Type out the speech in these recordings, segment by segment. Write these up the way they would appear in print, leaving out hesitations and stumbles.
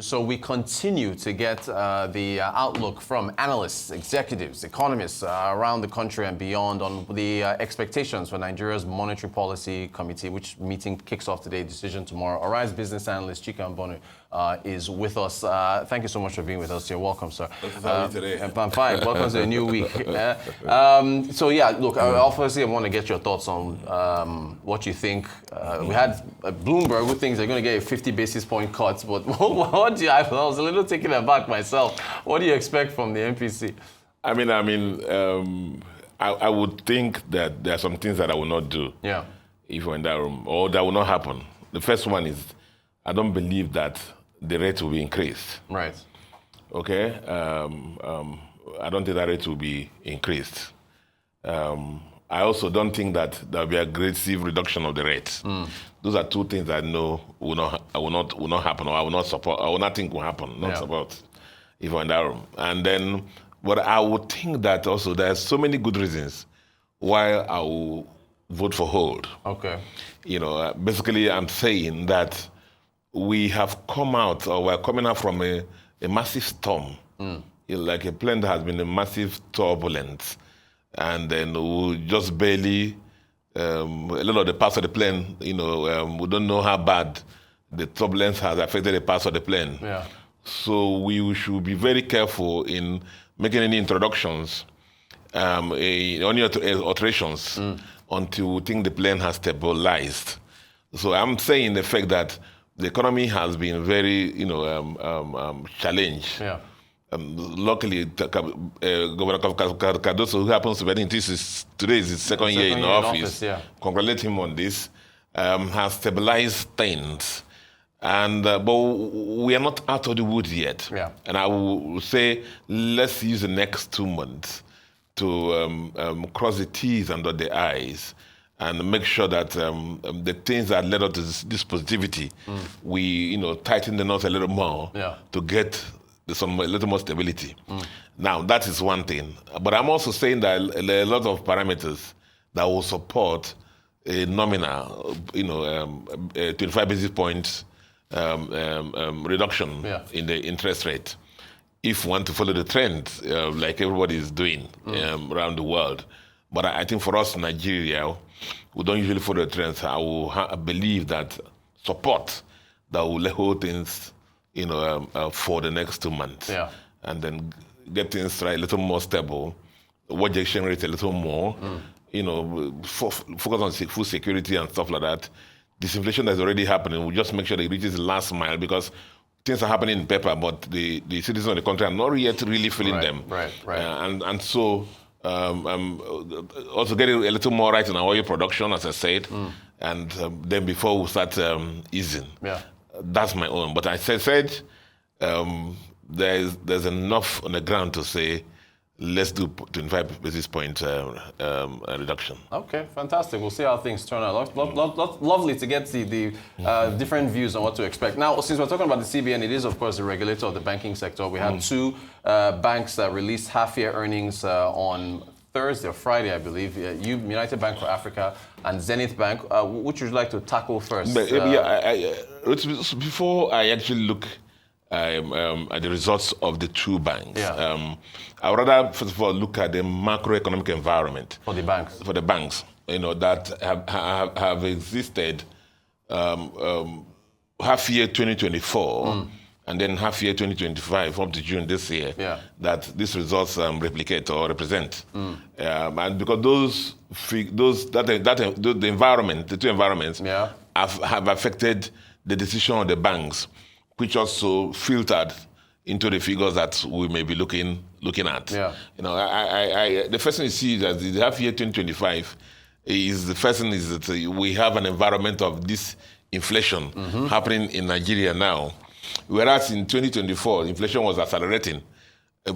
So we continue to get the outlook from analysts, executives, economists around the country and beyond on the expectations for Nigeria's Monetary Policy Committee, which meeting kicks off today, decision tomorrow. Arise Business Analyst Chika Mbonu is with us. Thank you so much for being with us. You're welcome, sir. How are you today? I'm fine. Welcome to a new week. So yeah, look, obviously I want to get your thoughts on what you think. We had Bloomberg who thinks they're going to get a 50 basis point cut, but what do you, I was a little taken aback myself. What do you expect from the MPC? I would think that there are some things that I will not do if we're in that room, or that will not happen. The first one is I don't believe that the rate will be increased. Right. Okay? I don't think that rate will be increased. I also don't think that there will be aggressive reduction of the rate. Those are two things that I know will not happen, or I will not support. I will not think will happen. Not support if we're in that room. And then, but I would think that also there are so many good reasons why I will vote for hold. Okay. Basically, I'm saying that we have come out, or we're coming out from a massive storm, like a plane that has been in massive turbulence, and then we just barely, a lot of the parts of the plane, we don't know how bad the turbulence has affected the parts of the plane. Yeah. So we should be very careful in making any introductions, any alterations, until we think the plane has stabilized. So I'm saying the fact that the economy has been very, challenged. Yeah. Luckily, Governor Cardoso, who happens to be, I think today is his second year in office. Congratulate him on this. Has stabilized things, and but we are not out of the woods yet. Yeah. And I will say, let's use the next 2 months to cross the T's and dot the I's, and make sure that the things that led us to this positivity, we tighten the knot a little more to get a little more stability. Now, that is one thing. But I'm also saying that there are a lot of parameters that will support a nominal, 25 basis points reduction in the interest rate, if we want to follow the trend like everybody is doing around the world. But I think for us in Nigeria, we don't usually follow the trends. I believe that support that will hold things, for the next 2 months, and then get things a little more stable, watch the exchange rate a little more, focus on food security and stuff like that. This inflation that's already happening, we just make sure that it reaches the last mile, because things are happening in paper, but the citizens of the country are not yet really feeling them. Right. And so also getting a little more right in our oil production, as I said, and then before we start easing. Yeah. That's my own. But I said there's enough on the ground to say, let's do 25 basis point reduction. Okay, fantastic. We'll see how things turn out. Lovely to get the different views on what to expect. Now, since we're talking about the CBN, it is, of course, the regulator of the banking sector. We have two banks that released half-year earnings on Thursday or Friday, I believe. United Bank for Africa and Zenith Bank. Which would you like to tackle first? Before I actually look at the results of the two banks, I would rather, first of all, look at the macroeconomic environment for the banks. That have existed half year 2024 and then half year 2025 up to June this year. That these results replicate or represent, and because the two environments have affected the decision of the banks, which also filtered into the figures that we may be looking at. The first thing you see is that the half year 2025 is the first thing is that we have an environment of this inflation happening in Nigeria now, whereas in 2024 inflation was accelerating,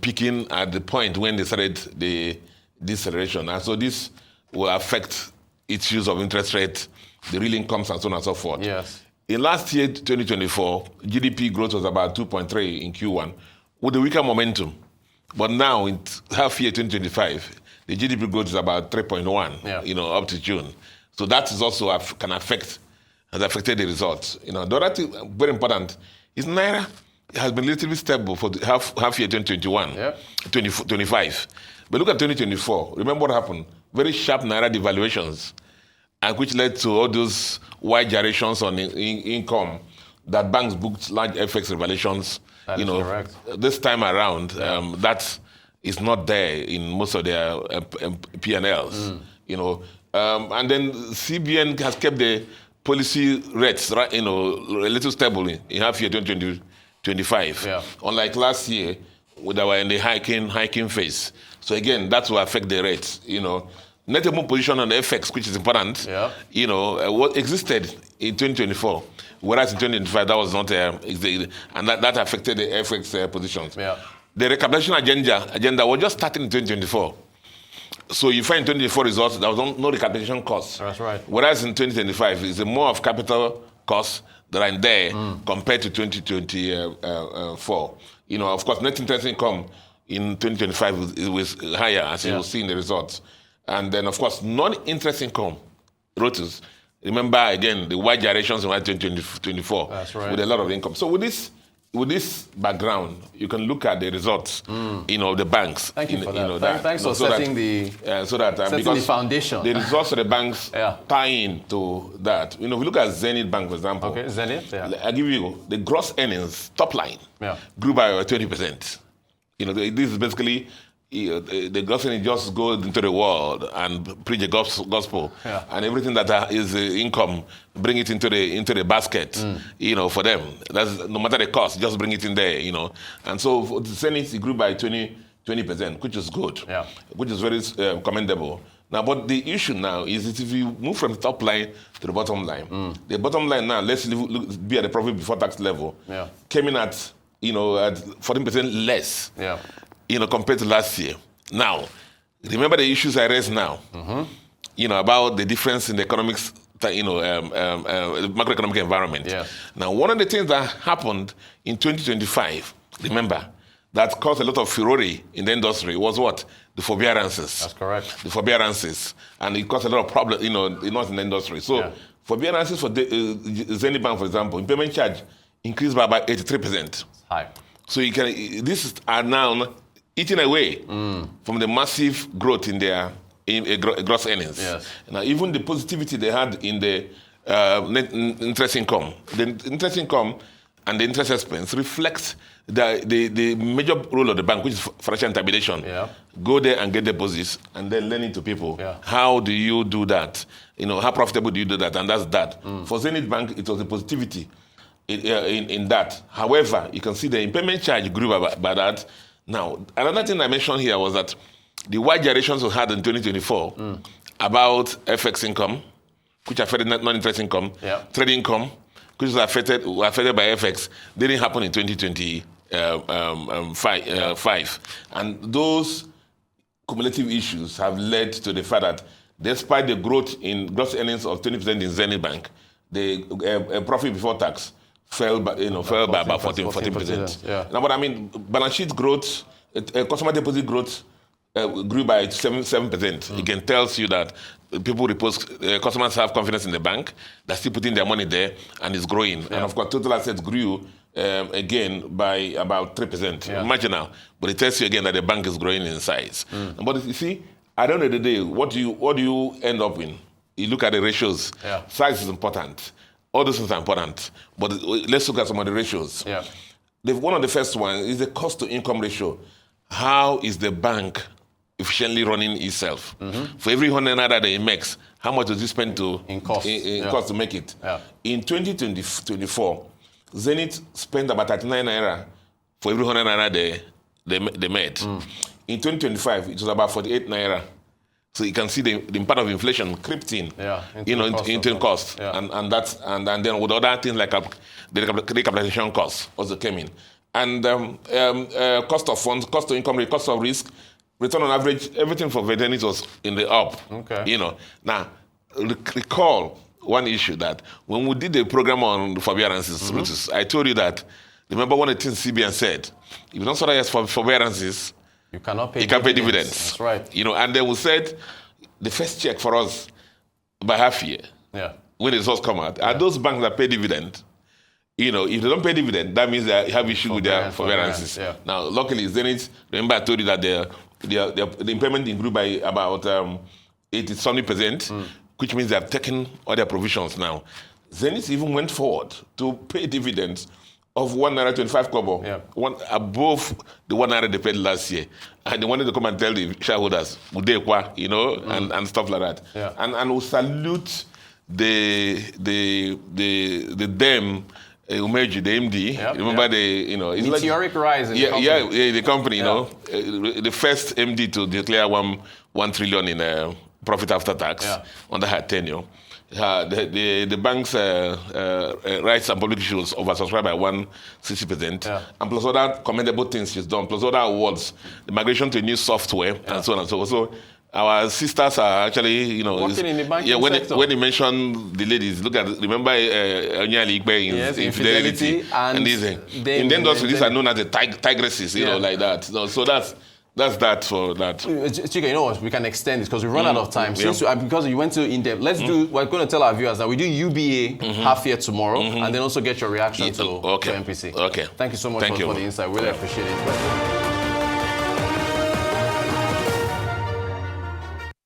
peaking at the point when they started the deceleration, and so this will affect issues of interest rate, the real incomes, and so on and so forth. Yes. In last year, 2024, GDP growth was about 2.3 in Q1 with a weaker momentum. But now, in half year 2025, the GDP growth is about 3.1, up to June. So that is also has affected the results. The other thing, very important, is Naira has been relatively stable for the half year 2021, 2025. But look at 2024. Remember what happened? Very sharp Naira devaluations, and which led to all those wide gyrations on income that banks booked large FX revelations. That is correct. This time around, that is not there in most of their P&Ls. And then CBN has kept the policy rates, right, a little stable in half year 2025. Unlike last year, when they were in the hiking phase. So again, that will affect the rates. Net open position on the FX, which is important. What existed in 2024, whereas in 2025 that was not, and that affected the FX positions. The recapitalization agenda was just starting in 2024. So you find 2024 results, there was no recapitalization costs. That's right. Whereas in 2025, it's more of capital costs that are in there compared to 2024. Of course, net interest income in 2025 was higher, as you will see in the results. And then, of course, non-interest income, ROTUs. Remember, again, the wide gyrations in 2024. That's right. With a lot of income. So with this background, you can look at the results, the banks. Thank you for that. Thanks for setting the foundation. The results of the banks tie into that. If you look at Zenith Bank, for example. Okay, Zenith, I give you the gross earnings, top line, grew by 20%. This is basically the gospel just go into the world and preach the gospel, and everything that is income, bring it into the basket, for them. That's no matter the cost, just bring it in there, And so for the Zenith, it grew by 20%, which is good, which is very commendable. Now, but the issue now is that if you move from the top line to the bottom line, the bottom line now, let's be at the profit before tax level, came in at at 14% less. Compared to last year. Now, remember the issues I raised now, about the difference in the economics, macroeconomic environment. Now, one of the things that happened in 2025, remember, that caused a lot of furore in the industry was what? The forbearances. That's correct. The forbearances. And it caused a lot of problems, not in the industry. So, forbearances for Zenith Bank, for example, payment charge increased by about 83%. High. So these are now eating away from the massive growth in their gross earnings. Now, even the positivity they had in the net interest income, and the interest expense reflects the major role of the bank, which is financial intermediation. Go there and get deposits, and then lending to people. How do you do that? How profitable do you do that? And that's that. For Zenith Bank, it was a positivity in that. However, you can see the payment charge grew by that. Now, another thing I mentioned here was that the wide gyrations we had in 2024 about FX income, which affected non-interest income, trade income, which was affected by FX, didn't happen in 2025. And those cumulative issues have led to the fact that despite the growth in gross earnings of 20% in Zenith Bank, the profit before tax fell by about 14%. Now, but I mean, balance sheet growth, customer deposit growth grew by 7%. Again, tells you that customers have confidence in the bank. They're still putting their money there, and it's growing. And of course, total assets grew again by about 3%, marginal. But it tells you again that the bank is growing in size. But you see, at the end of the day, what do you end up in? You look at the ratios. Size is important. All those things are important, but let's look at some of the ratios. One of the first ones is the cost-to-income ratio. How is the bank efficiently running itself? For every 100 naira that it makes, how much does it spend in cost to make it? In 2024, Zenith spent about 39 naira for every 100 naira they made. In 2025, it was about 48 naira. So you can see the impact of inflation crept in, into cost, and then with other things like the recapitalization costs also came in, and cost of funds, cost to income rate, cost of risk, return on average, everything for Zenith was in the up. Now recall one issue that when we did the program on forbearances, I told you that. Remember one of the things CBN said: if you don't sort of for forbearances, you cannot pay dividends. That's right. And then we said the first check for us by half year, when the results come out, are those banks that pay dividend, if they don't pay dividend, that means they have issue with their forbearances. Yeah. Now, luckily, Zenith, remember I told you that the impairment improved by about 80-something%, which means they have taken all their provisions now. Zenith even went forward to pay dividends of 1.25 naira, one above the 1 naira they paid last year, and they wanted to come and tell the shareholders, and stuff like that. Yeah. And we salute the them. Umeji, the MD, remember the meteoric rise in the company. The company, the first MD to declare 1 trillion in profit after tax under her tenure. The bank's rights and public issues oversubscribed by 160%, and plus other commendable things she's done, plus other awards, the migration to new software, and so on and so forth. So our sisters are actually, working in the banking sector. When you mention the ladies, remember Onyali Igbe in Fidelity, and these in the industry, these are known as the tigresses, like that. So that's that for that. Chika, you know what? We can extend this because we run out of time. Because you went to in-depth, we're going to tell our viewers that we do UBA half year tomorrow, and then also get your reaction to MPC. Okay. Thank you so much for the insight. Really appreciate it.